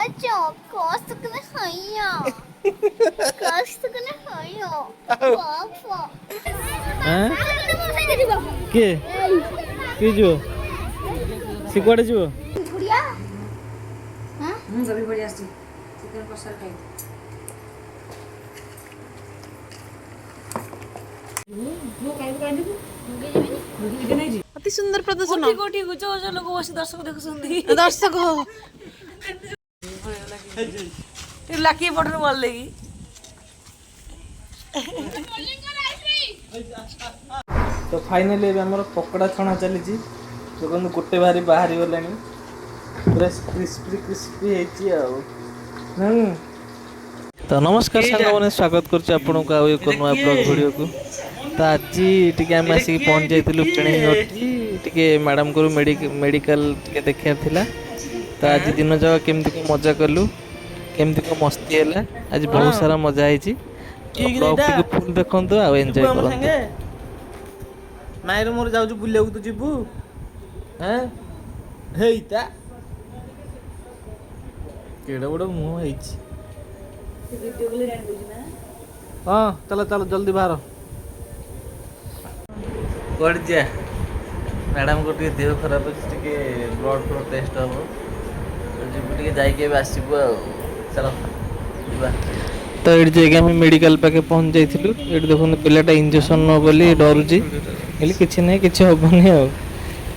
맞아. 거스트는 하이야. 거스트는 하이야. 아파. हाँ किए किए जो सी कुआडे जो बुढ़िया सभी बढ़िया सी चिकन कषा खाई अति सुंदर प्रदर्शन कोठी को जो लोग बस दर्शक देखुछन्ती दर्शक लाकी बटन बोल देगी तो फाइनली आमर पकड़ा छणा चली देखो गोटे बाहरी बाहरी गलानी पूरा क्रिस्पी क्रिस्पी है। तो नमस्कार साथी स्वागत करछि आपन को एक नया ब्लॉग वीडियो को। तो आज टिके आम आसिक पहुँच जाइलु पेणीगठी टिके मैडम को मेडिकल टिके देखियार थिला। तो आज दिन जाक केमती को मजा कलु केमती को मस्ती हैला आज बहुत सारा मजा आइछि। ब्लॉग टिके फुल देखंतु आ एन्जॉय करंतु। नाइर मोर जाउछु बुलिया को तो जिबु हैं हेइता केडा बड़ मुंह हेइछि। हां चलो चलो जल्दी बाहर कोड जा मैडम को टिके देह खराब अछि टिके ब्लड फ्लो टेस्ट हबो तो जिबु टिके जाई के आसीबु आ चलो बा। तो ये जगह में मेडिकल पाके पहुँच जाइलु ये देखो पिलाटा इंजेक्शन न बोली डरुची कहली किसी ना कि हेनी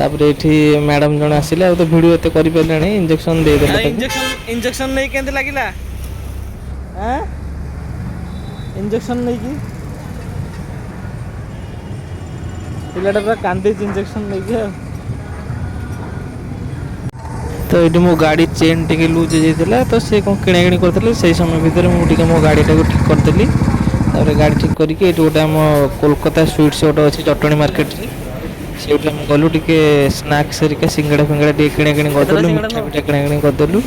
आपर ये मैडम जन आसिले तो भिडियो एत कर इंजेक्शन दे इंजेक्शन नहीं केंते लागिला इंजेक्शन नहीं कि पिलाटा पूरा कांदी इंजेक्शन नहीं कि तो ये मो गाड़ी चेन टे लूज जाता तो सी कौन किଣା किणी करते से समय भितर मुझे मो गाड़ी टाक ठीक करदेली गाड़ी ठीक करके ये गोटे आम कोलकाता स्वीट्स गोटे अच्छी चटणी मार्केट से गलु टे स्नाक्स हेरिका सिंगड़ा फिंगड़ा टे किଣା किणी करदेलु मिठा पिठा किଣା किणी करदेलु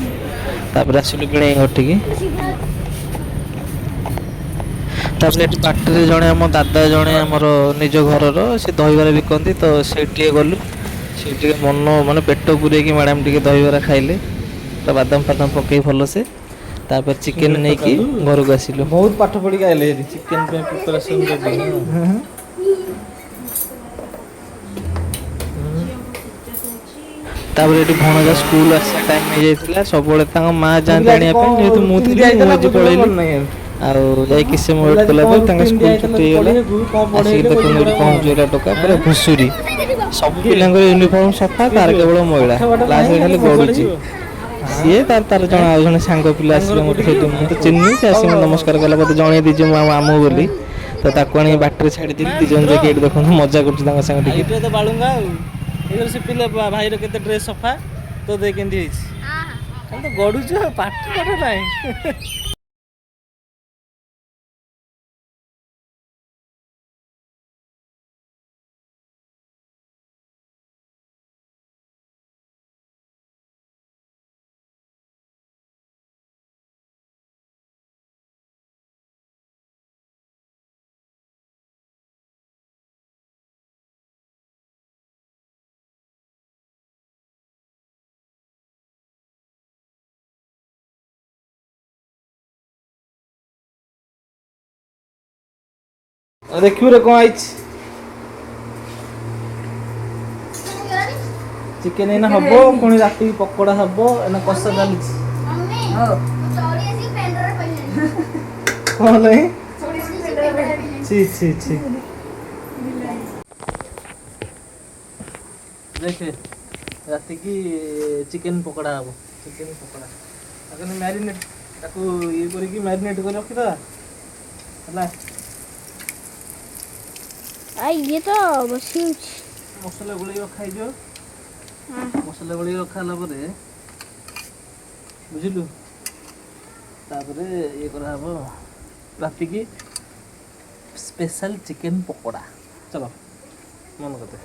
आसलु किणे घटिकी बाटर जड़े आम दादा जड़े आमर निज घर से दहीबरा बिकती तो से गलु से मन माने पेट पूरे मैडम टे दहीबरा खाइले तो बादाम फादाम पकई भल से तापर चिकेन नहीं कि घर को आसिलु बहुत पाठ पढ़ी के आइले चिकेन पे प्रिपरेशन कर तापर ये भणजा स्कूल आसा टाइम हो जाइतिला सब बेले तांग मां जान जानिया पे जेतु मु थी पळैली आउ जाई किसे मोड कला पर तांग स्कूल छुट्टी होला आसी तो कोन पहुंच गेला टोका पूरा घुसुरी सब पिलांग यूनिफॉर्म सफा तार केवल महिला क्लास रे खाली गडुची सी तार तार जन आ जन सांग पिला आसी मते से तो चिन्नी से आसी नमस्कार कला पते जणे दीजे मु आमो बोली तो ताको आनी बाटरे छाडी दिली ती जन जे देखो मजा करछ तांग संग टिके तो बाळुंगा एगल से पिले भाई रो केते ड्रेस सफा तो दे केंदी हिच हां हां तो गडुची पाठ पाठ नाही देखियो रे कौन आइछ चिकेन एना हबो कोनी राती पकोड़ा हबो एना कसा डाली मम्मी हो चौड़ी ऐसी पेंडर पहले कोन ले चौड़ी ऐसी पेंडर पहले छी छी छी देखे राती की चिकेन पकोड़ा हबो चिकेन पकोड़ा अगने मैरिनेट ताको ये करी की मैरिनेट कर रखी दा हला आई ये तो बसी मसला गुड़ी रखा जो मसला गुड़ी रखा परे बुझलु तापरे ये करा हबो राती की स्पेशल चिकेन पकोड़ा चलो मन करते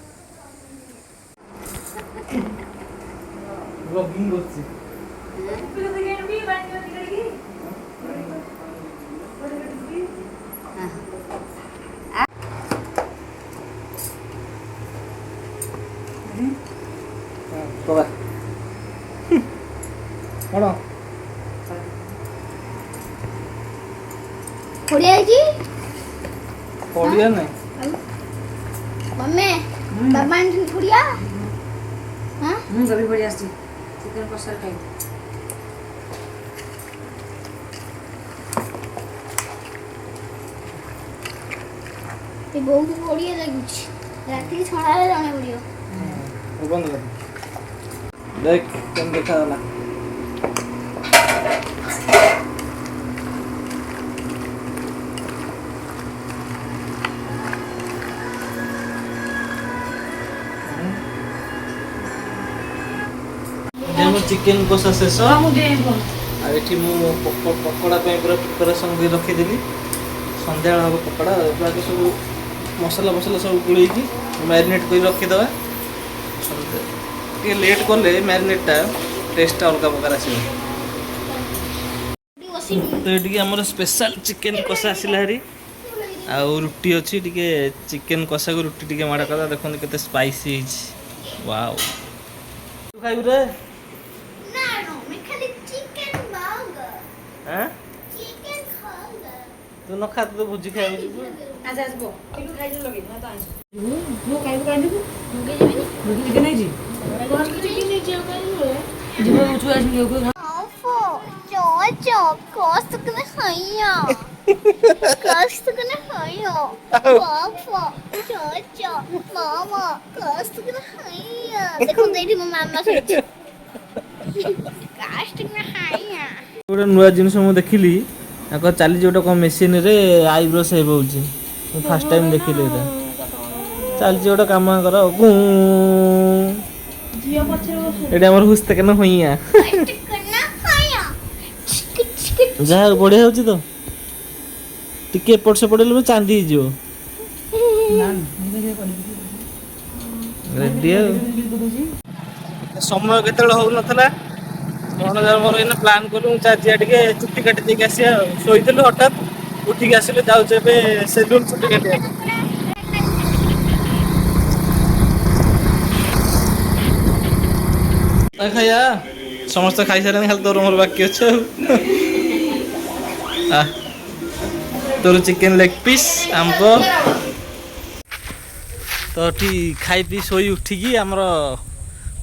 ब्लॉगिंग करछि कौन ପଡିଆ ହେଇଛି ପଡ଼ିଆ ନାହିଁ ମମି ବାବା ଆଣିଛନ୍ତି ପଡିଆ ଦବି ପଡ଼ି ଆସିଛି ଚିକେନ କଷାରେ ଖାଇବି। ଏ ବହୁତ ବଢିଆ ଲାଗୁଛି ରାତିକି ଛଣା ହେଲେ ଜଣା ପଡିବ। ବନ୍ଦ କର ଦେଖ କେମିତି ଦେଖାଗଲା। ଚିକେନ କଷା ଶେଷ ଆଉ ଏଠି ମୁଁ ପକୋଡ଼ା ପାଇଁ ପୁରା ପ୍ରିପାରେସନ୍ କରି ରଖିଦେଲି। ସନ୍ଧ୍ୟାବେଳେ ହେବ ପକୋଡ଼ା ବାକି ସବୁ ମସଲା ସବୁ ଗୋଳେଇକି ମ୍ୟାରିନେଟ୍ କରି ରଖିଦେବା। ଟିକେ ଲେଟ୍ କଲେ ମ୍ୟାରିନେଟ୍ଟା ଟେଷ୍ଟଟା ଅଲଗା ପ୍ରକାର ଆସିବ। ତ ଏଠିକି ଆମର ସ୍ପେଶାଲ ଚିକେନ କଷା ଆସିଲା ହେରି ଆଉ ରୁଟି ଅଛି। ଟିକେ ଚିକେନ କଷାକୁ ରୁଟି ଟିକେ ମାଡ଼ କରିଦେବା। ଦେଖନ୍ତୁ କେତେ ସ୍ପାଇସି ହେଇଛି। ୱାଓ ତୁ ଖାଇବୁ ରେ? ତୁ ନ ଖା ତୁ ଭୋଜି ଖାଇବାକୁ ଯିବୁ। ଗୋଟେ ନୂଆ ଜିନିଷ ମୁଁ ଦେଖିଲି ଚାଲିଛି ଗୋଟେ କ'ଣ ମେସିନରେ ଆଇବ୍ରୋ ସେଭ୍ ହେଉଛି। ମୁଁ ଫାଷ୍ଟ ଟାଇମ୍ ଦେଖିଲି ଏଇଟା ଚାଲିଛି ଗୋଟେ କାମ କର ଏଇଟା ଆମର ହୁସ୍ତେକେନ ହଇଆ ଯାହା ବଢ଼ିଆ ହେଉଛି ତ। ଟିକେ ଏପଟ ସେପଟ ହେଲେ ଚାନ୍ଦି ହେଇଯିବ। ରେଡି ଆଉ ସମୟ କେତେବେଳେ ହଉନଥିଲା ଭଣଜା ମୋର ଏଇନା ପ୍ଲାନ୍ କଲୁ ଚାଲିଯିବା ଟିକେ ଚୁଟି କାଟି ଦେଇକି ଆସିବା ଆଉ। ଶୋଇଥିଲୁ ହଠାତ୍ ଉଠିକି ଆସିଲୁ ଯାଉଛୁ ଏବେ ସେଲୁନ ଚୁଟି କାଟିବା। ଖାଇବା ସମସ୍ତେ ଖାଇସାରିଲେଣି ଖାଲି ତୋର ମୋର ବାକି ଅଛି ଆଉ। ତୋର ଚିକେନ ଲେଗ ପିସ୍ ଆମ୍ବ ତ ଏଠି ଖାଇ ପିଇ ଶୋଇ ଉଠିକି ଆମର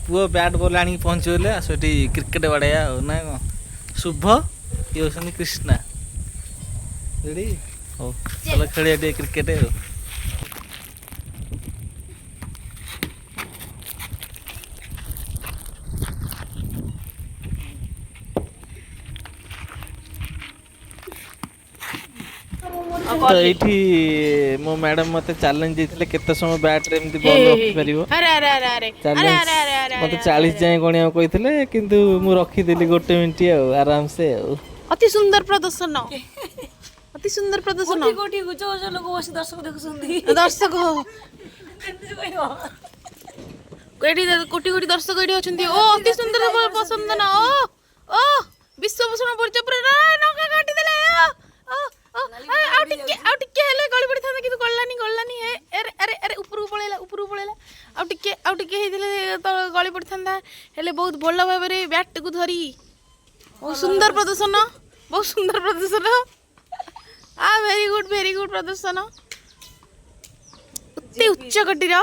ପୁଅ ବ୍ୟାଟ୍ ବଲ୍ ଆଣିକି ପହଞ୍ଚିଗଲେ। ଆଉ ସେଠି କ୍ରିକେଟ୍ ବାଡ଼େଇବା ଆଉ ନା କ'ଣ। ଶୁଭ ଇଏ ହେଉଛନ୍ତି କ୍ରିଷ୍ଣା। ରେଡ଼ି ହଉ ଚାଲ ଖେଳିବା ଟିକେ କ୍ରିକେଟ୍ ଆଉ। ତ ଏଇଠି ମୋ ମ୍ୟାଡାମ ମତେ ଚ୍ୟାଲେଞ୍ଜ ଦେଇଥିଲେ କେତେ ସମୟ ବ୍ୟାଟରେ ଏମିତି ବଲ୍ ରଖିପାରିବ। ମତେ 40 ଯାଏଁ ଗଣିବାକୁ କହିଥିଲେ କିନ୍ତୁ ମୁଁ ରଖିଦେଲି 1 ମିନିଟ୍ ଆଉ ଆରାମସେ ଆଉ। ଅତି ସୁନ୍ଦର ପ୍ରଦର୍ଶନ ଅତି ସୁନ୍ଦର ପ୍ରଦର୍ଶନ। କୋଠି ଲୋକ ବସି ଦର୍ଶକ ଦେଖୁଛନ୍ତି। ଦର୍ଶକ କୋଟି କୋଟି ଦର୍ଶକ ଏଠି ଅଛନ୍ତି। ଓ ଅତି ସୁନ୍ଦର ପସନ୍ଦ ନା ଓ ଓ ବିଶ୍ୱଭୂଷଣ ପରିଚୟ ନକା କାଟିଦେଲେ। ଆଉ ଟିକେ ହେଲେ ଗଳି ପଡ଼ିଥାନ୍ତା କିନ୍ତୁ ଗଳିଲାନି। ଆରେ ଉପରକୁ ପଳେଇଲା ଆଉ ଟିକେ ହେଇଥିଲେ ତ ଗଳି ପଡ଼ିଥାନ୍ତା। ହେଲେ ବହୁତ ଭଲ ଭାବରେ ବ୍ୟାଟକୁ ଧରି ବହୁତ ସୁନ୍ଦର ପ୍ରଦର୍ଶନ ଭେରି ଗୁଡ୍ ପ୍ରଦର୍ଶନ ଅତି ଉଚ୍ଚ କୋଟିର।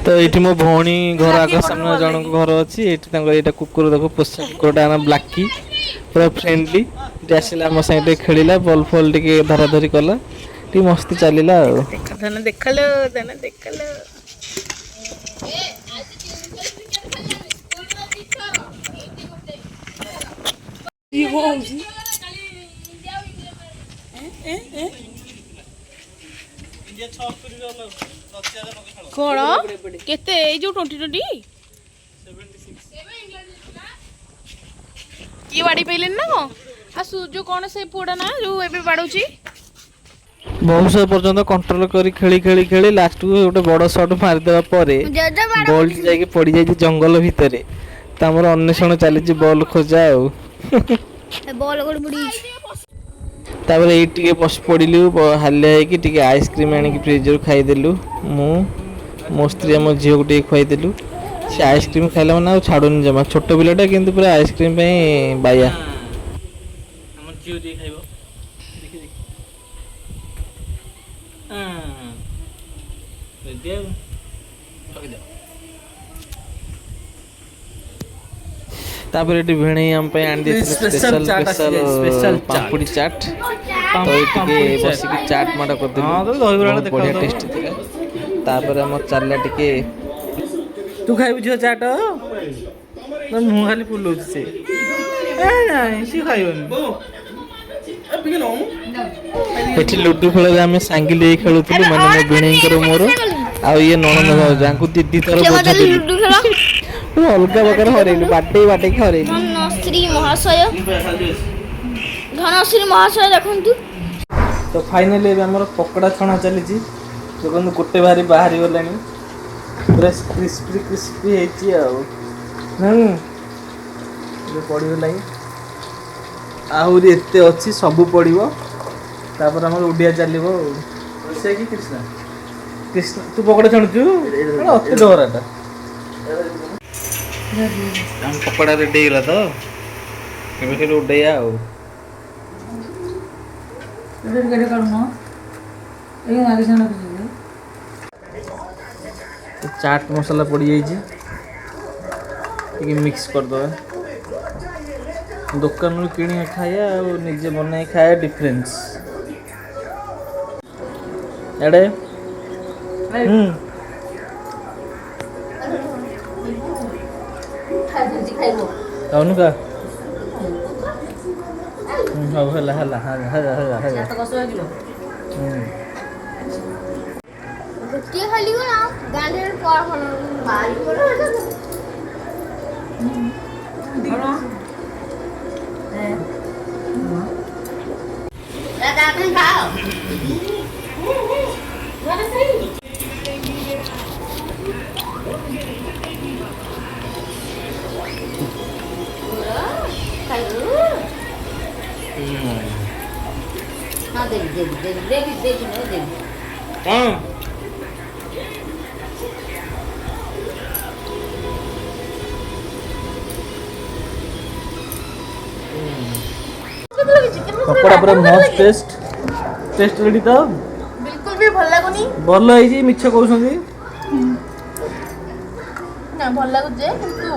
ତ ଏଇଠି ମୋ ଭଉଣୀ ଘର ଆଗ ସାମ୍ନା ଜଣଙ୍କ ଘର ଅଛି। ଏଇଠି ତାଙ୍କର ଏଇଟା କୁକୁର ଦେଖ ପୋଷା କୁକୁରଟା ନା ବ୍ଲାକି ପୁରା ଫ୍ରେଣ୍ଡଲି। ଆସିଲା ଆମ ସାଙ୍ଗେ ଟିକେ ଖେଳିଲା ବଲ୍ ଫଲ୍ ଟିକେ ଧରାଧରି କଲା ଟିକେ ମସ୍ତି ଚାଲିଲା ଆଉ। ଦେଖାଲୋ କଣ କେତେ ଏଇ ଯୋଉ 2020 କିଏ ବାଡ଼ି ପାଇଲେନି ନା କ'ଣ? ଆଉ ଯୋଉ କ'ଣ ସେ ପୁଅଟା ନା ଯୋଉ ଏବେ ବାଡ଼ଉଛି ବହୁତ ସମୟ ପର୍ଯ୍ୟନ୍ତ କଣ୍ଟ୍ରୋଲ କରି ଖେଳି ଲାଷ୍ଟକୁ ଗୋଟେ ବଡ଼ ସଟ୍ ମାରିଦେବା ପରେ ବଲ୍ଟି ଯାଇକି ପଡ଼ିଯାଇଛି ଜଙ୍ଗଲ ଭିତରେ। ତ ଆମର ଅନ୍ୱେଷଣ ଚାଲିଛି ବଲ୍ ଖୋଜା ଆଉ। ତାପରେ ଏଇଠି ଟିକେ ବସି ପଡ଼ିଲୁ ହାଲିଆ ହେଇକି ଟିକେ ଆଇସ୍କ୍ରିମ୍ ଆଣିକି ଫ୍ରିଜରୁ ଖାଇଦେଲୁ। ମୁଁ ମୋ ସ୍ତ୍ରୀ ଆମ ଝିଅକୁ ଟିକେ ଖୁଆଇଦେଲୁ। ସେ ଆଇସ୍କ୍ରିମ୍ ଖାଇଲା ମାନେ ଆଉ ଛାଡ଼ୁନି ଜମା। ଛୋଟ ପିଲାଟା କିନ୍ତୁ ପୁରା ଆଇସ୍କ୍ରିମ୍ ପାଇଁ ବାୟା। ଆମ ଝିଅ ଟିକେ ଖାଇବ। ରେଡି ଆଉ ରଖିଦିଅ। ତାପରେ ଏଠି ଭିଣେଇ ଆମ ପାଇଁ ଆଣି ଦେଇଥିଲେ ସ୍ପେଶାଲ ସ୍ପେଶାଲ ପାମ୍ପୁଡ଼ି ଚାଟ୍। ତ ଏଇ ଟିକେ ବସିକି ଚାଟ୍ ମାଡ଼ କରିଦେଲୁ। ବହୁତ ବଢ଼ିଆ ଟେଷ୍ଟି ଥିଲା। ତାପରେ ଆମର ଚାଲିଲା ଟିକେ ତୁ ଖାଇବୁ ଝିଅ ଚାଟ୍? ମୁଁ ଖାଲି ବୁଲଉଛି ସେ ନାଇଁ ସିଏ ଖାଇବନି। ଏଠି ଲୁଡୁ ଖେଳରେ ଆମେ ସାଙ୍ଗିଲି ହେଇ ଖେଳୁଥିଲୁ, ମାନେ ମୋ ଭିଣେଇଙ୍କର ମୋର ଆଉ ଇଏ ନଣନ୍ଦ ଭାଉଜ ଆଙ୍କୁ ଦି ଥର ବୋଝ ଦେଲୁ। ଲୁଡୁ ଖେଳ ଅଲଗା ପ୍ରକାର ହରେଇଲୁ, ବାଟେଇକି ହରେଇଲୁ। ଧନଶ୍ରୀ ମହାଶୟ ଦେଖନ୍ତୁ। ତ ଫାଇନାଲି ଏବେ ଆମର ପକୋଡ଼ା ଛଣା ଚାଲିଛି। ଦେଖନ୍ତୁ ଗୋଟେ ବାହାରି ଗଲାଣି, ପୁରା କ୍ରିସ୍ପି କ୍ରିସ୍ପି ହେଇଛି ଆଉ। ଏବେ ପଡ଼ିଗଲାଣି, ଆହୁରି ଏତେ ଅଛି, ସବୁ ପଡ଼ିବ। ତାପରେ ଆମର ଉଡ଼ିଆ ଚାଲିବ ଆଉ। ସେ କି କୃଷ୍ଣ କୃଷ୍ଣ ତୁ ପକୋଡ଼ା ଛାଣୁଛୁ? ଅତି ଡରାଟା। ଆମ ପକୋଡ଼ା ରେଡ଼ି ହେଇଗଲା ତ, ଏବେ ଖାଲି ଉଡ଼େଇବା ଆଉ। ଚାଟ୍ ମସଲା ପଡ଼ିଯାଇଛି, ଟିକେ ମିକ୍ସ କରିଦେବା। ଦୋକାନରୁ କିଣିକି ଖାଇବା ଆଉ ନିଜେ ବନେଇ ଖାଇବା ଡିଫରେନ୍ସ। ଏଡ଼େ ଖାଉନୁ କା ହଉ ହେଲା ହେଲା ହେଲା ହେଲା ହେଲା ହେଲା। ଗୋଟିଏ ଖାଲି କଣ ଗାଁରେ ପକୋଡ଼ା ପୁରା ମସ୍ତ ଟେଷ୍ଟ ରେଡ଼ି ତ? ବିଲକୁଲ ବି ଭଲ ଲାଗୁନି। ଭଲ ହେଇଛି, ମିଛ କହୁଛନ୍ତି। ନା ଭଲ ଲାଗୁଛି କିନ୍ତୁ